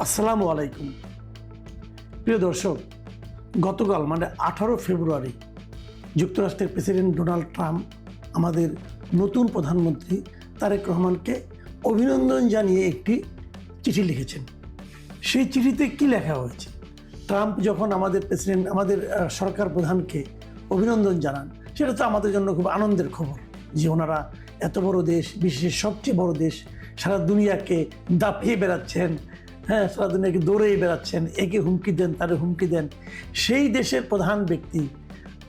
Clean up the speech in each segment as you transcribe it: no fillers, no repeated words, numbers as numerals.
আসসালামু আলাইকুম। প্রিয় দর্শক, গতকাল 18 ফেব্রুয়ারি যুক্তরাষ্ট্রের প্রেসিডেন্ট ডোনাল্ড ট্রাম্প আমাদের নতুন প্রধানমন্ত্রী তারেক রহমানকে অভিনন্দন জানিয়ে একটি চিঠি লিখেছেন। সেই চিঠিতে কি লেখা হয়েছে? ট্রাম্প যখন আমাদের সরকার প্রধানকে অভিনন্দন জানান, সেটা তো আমাদের জন্য খুব আনন্দের খবর যে ওনারা এত বড় দেশ, বিশ্বের সবচেয়ে বড় দেশ, সারা দুনিয়াকে দাপিয়ে বেড়াচ্ছেন, সারা দুনিয়াকে দৌড়ে বেড়াচ্ছেন, একে হুমকি দেন তারে হুমকি দেন। সেই দেশের প্রধান ব্যক্তি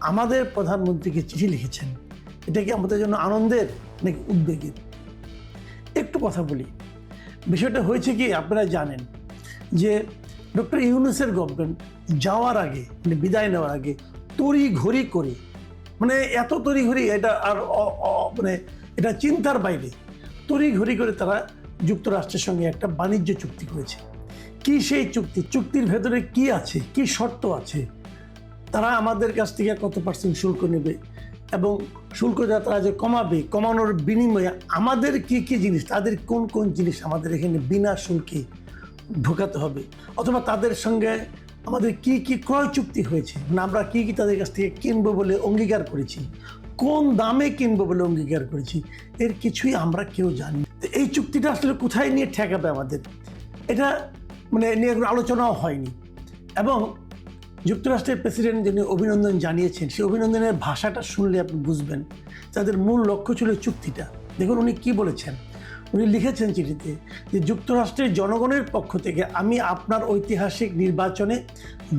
আমাদের প্রধানমন্ত্রীকে চিঠি লিখেছেন। এটা কি আমাদের জন্য আনন্দের নাকি উদ্বেগের? একটু কথা বলি। বিষয়টা হয়েছে কি, আপনারা জানেন যে ডক্টর ইউনূসের গভর্নমেন্ট যাওয়ার আগে, বিদায় নেওয়ার আগে তড়িঘড়ি করে, এত তড়িঘড়ি, এটা আর এটা চিন্তার বাইরে, তড়িঘড়ি করে তারা যুক্তরাষ্ট্রের সঙ্গে একটা বাণিজ্য চুক্তি করেছে। কি সেই চুক্তির ভেতরে কি আছে, কি শর্ত আছে, তারা আমাদের কাছ থেকে কত % শুল্ক নেবে এবং শুল্ক যা তারা যে কমানোর বিনিময়ে আমাদের কি কি জিনিস, তাদের কোন কোন জিনিস আমাদের এখানে বিনা শুল্কে ঢোকাতে হবে, অথবা তাদের সঙ্গে আমাদের কি কি ক্রয় চুক্তি হয়েছে, আমরা কি কি তাদের কাছ থেকে কিনবো বলে অঙ্গীকার করেছি, কোন দামে কিনবো বলে অঙ্গীকার করেছি, এর কিছুই আমরা কেউ জানি। এই চুক্তিটা আসলে কোথায় নিয়ে ঠেকাবে আমাদের, এটা নিয়ে কোনো আলোচনাও হয়নি। এবং যুক্তরাষ্ট্রের প্রেসিডেন্ট যিনি অভিনন্দন জানিয়েছেন, সেই অভিনন্দনের ভাষাটা শুনলে আপনি বুঝবেন তাদের মূল লক্ষ্য ছিল চুক্তিটা। দেখুন উনি কি বলেছেন। উনি লিখেছেন চিঠিতে যে যুক্তরাষ্ট্রের জনগণের পক্ষ থেকে আমি আপনার ঐতিহাসিক নির্বাচনে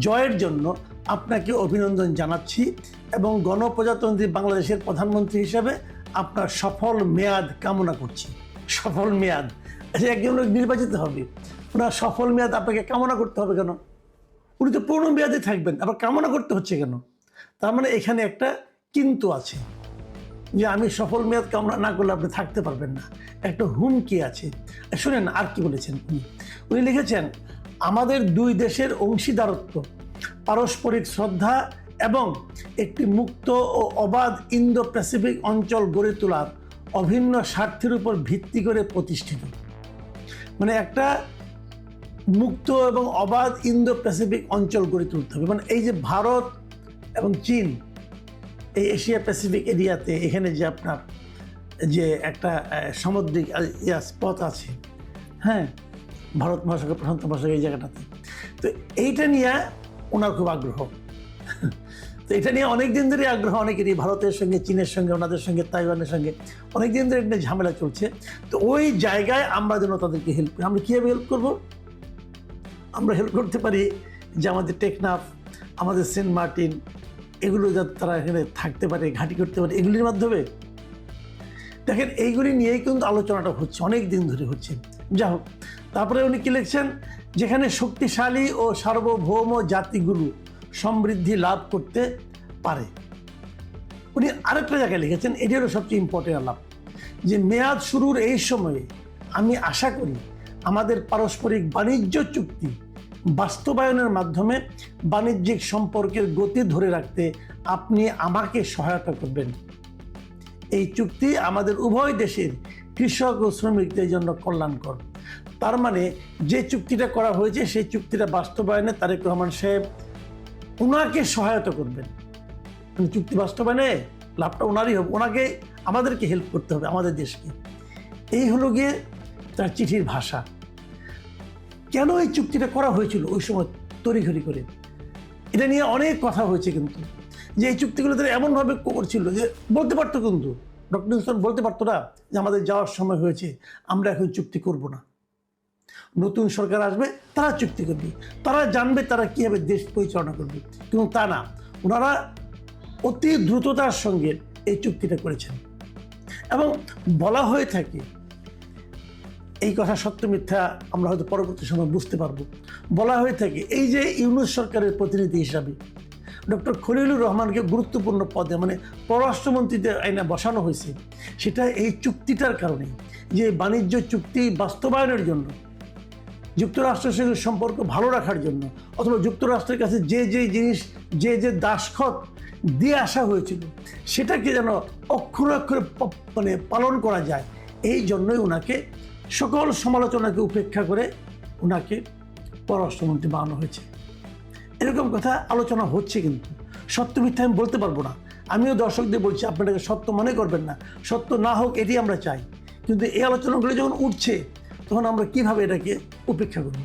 জয়ের জন্য আপনাকে অভিনন্দন জানাচ্ছি এবং গণপ্রজাতন্ত্রী বাংলাদেশের প্রধানমন্ত্রী হিসাবে আপনার সফল মেয়াদ কামনা করছি। সফল মেয়াদ, আচ্ছা, একজন লোক নির্বাচিত হবে, ওনার সফল মেয়াদ আপনাকে কামনা করতে হবে কেন? উনি তো পূর্ণ মেয়াদে থাকবেন, আবার কামনা করতে হচ্ছে কেন? তার এখানে একটা কিন্তু আছে যে আমি সফল মেয়াদ কামনা না করলে আপনি থাকতে পারবেন না, একটা হুমকি আছে। শুনেন আর কি বলেছেন উনি লিখেছেন, আমাদের দুই দেশের অংশীদারত্ব, পারস্পরিক শ্রদ্ধা এবং একটি মুক্ত ও অবাধ ইন্দো প্যাসিফিক অঞ্চল গড়ে তোলার অভিন্ন স্বার্থের উপর ভিত্তি করে প্রতিষ্ঠিত। একটা মুক্ত এবং অবাধ ইন্দো প্যাসিফিক অঞ্চল গড়ে তুলতে হবে। এই যে ভারত এবং চীন, এই এশিয়া প্যাসিফিক এরিয়াতে, এখানে যে আপনার যে একটা সামুদ্রিক পথ আছে, ভারত মহাসাগর, প্রশান্ত মহাসাগর, এই জায়গাটাতে, তো এইটা নিয়ে ওনার খুব আগ্রহ। তো এটা নিয়ে অনেক দিন ধরে আগ্রহ অনেকেরই, ভারতের সঙ্গে, চীনের সঙ্গে, ওনাদের সঙ্গে, তাইওয়ানের সঙ্গে অনেক দিন ধরে একটা ঝামেলা চলছে। তো ওই জায়গায় আমরা যেন তাদেরকে হেল্প করি। আমরা কীভাবে হেল্প করবো? আমরা হেল্প করতে পারি যে আমাদের টেকনাফ, আমাদের সেন্ট মার্টিন, এগুলো যাতে তারা এখানে থাকতে পারে, ঘাঁটি করতে পারে, এগুলির মাধ্যমে। দেখেন এইগুলি নিয়েই কিন্তু আলোচনাটা হচ্ছে, অনেক দিন ধরে হচ্ছে। যা হোক, তারপরে উনি কি লিখছেন, যেখানে শক্তিশালী ও সার্বভৌম জাতিগুলো সমৃদ্ধি লাভ করতে পারে। উনি আরেকটা জায়গায় লিখেছেন, এটি হলো সবচেয়ে ইম্পর্টেন্ট আলাপ, যে মেয়াদ শুরুর এই সময়ে আমি আশা করি আমাদের পারস্পরিক বাণিজ্য চুক্তি বাস্তবায়নের মাধ্যমে বাণিজ্যিক সম্পর্কের গতি ধরে রাখতে আপনি আমাকে সহায়তা করবেন। এই চুক্তি আমাদের উভয় দেশের কৃষক ও শ্রমিকদের জন্য কল্যাণকর। তার যে চুক্তিটা করা হয়েছে, সেই চুক্তিটা বাস্তবায়নে তারেক রহমান সাহেব ওনাকে সহায়তা করবেন। চুক্তি বাস্তবায়নে লাভটা ওনারই হবে, ওনাকে, আমাদেরকে হেল্প করতে হবে, আমাদের দেশকে। এই হলো গিয়ে তার চিঠির ভাষা। কেন এই চুক্তিটা করা হয়েছিল ওই সময় তড়িঘড়ি করে, এটা নিয়ে অনেক কথা হয়েছে। কিন্তু যে এই চুক্তিগুলো তারা এমনভাবে করছিল যে বলতে পারতো, কিন্তু ডক্টর ইউনূস বলতে পারতো না যে আমাদের যাওয়ার সময় হয়েছে, আমরা এখন চুক্তি করব না, নতুন সরকার আসবে, তারা চুক্তি করবে, তারা জানবে তারা কীভাবে দেশ পরিচালনা করবে। কিন্তু তা না, ওনারা অতি দ্রুততার সঙ্গে এই চুক্তিটা করেছেন। এবং বলা হয়ে থাকে, এই কথা সত্য মিথ্যা আমরা হয়তো পরবর্তী সময় বুঝতে পারবো, বলা হয়ে থাকে এই যে ইউনূস সরকারের প্রতিনিধি হিসাবে ডক্টর খলিলুর রহমানকে গুরুত্বপূর্ণ পদে, পররাষ্ট্রমন্ত্রীদের আইনে বসানো হয়েছে, সেটা এই চুক্তিটার কারণে, যে বাণিজ্য চুক্তি বাস্তবায়নের জন্য, যুক্তরাষ্ট্রের সঙ্গে সম্পর্ক ভালো রাখার জন্য, অথবা যুক্তরাষ্ট্রের কাছে যে যে জিনিস, যে যে দাসখত দিয়ে আসা হয়েছিল, সেটাকে যেন অক্ষরে অক্ষরে পালন করা যায়, এই জন্যই ওনাকে সকল সমালোচনাকে উপেক্ষা করে ওনাকে পররাষ্ট্রমন্ত্রী বানানো হয়েছে। এরকম কথা আলোচনা হচ্ছে, কিন্তু সত্য মিথ্যা আমি বলতে পারবো না। আমিও দর্শকদের বলছি, আপনাদেরকে সত্য মনে করবেন না, সত্য না হোক এটি আমরা চাই, কিন্তু এই আলোচনাগুলো যখন উঠছে তখন আমরা কিভাবে এটাকে উপেক্ষা করব?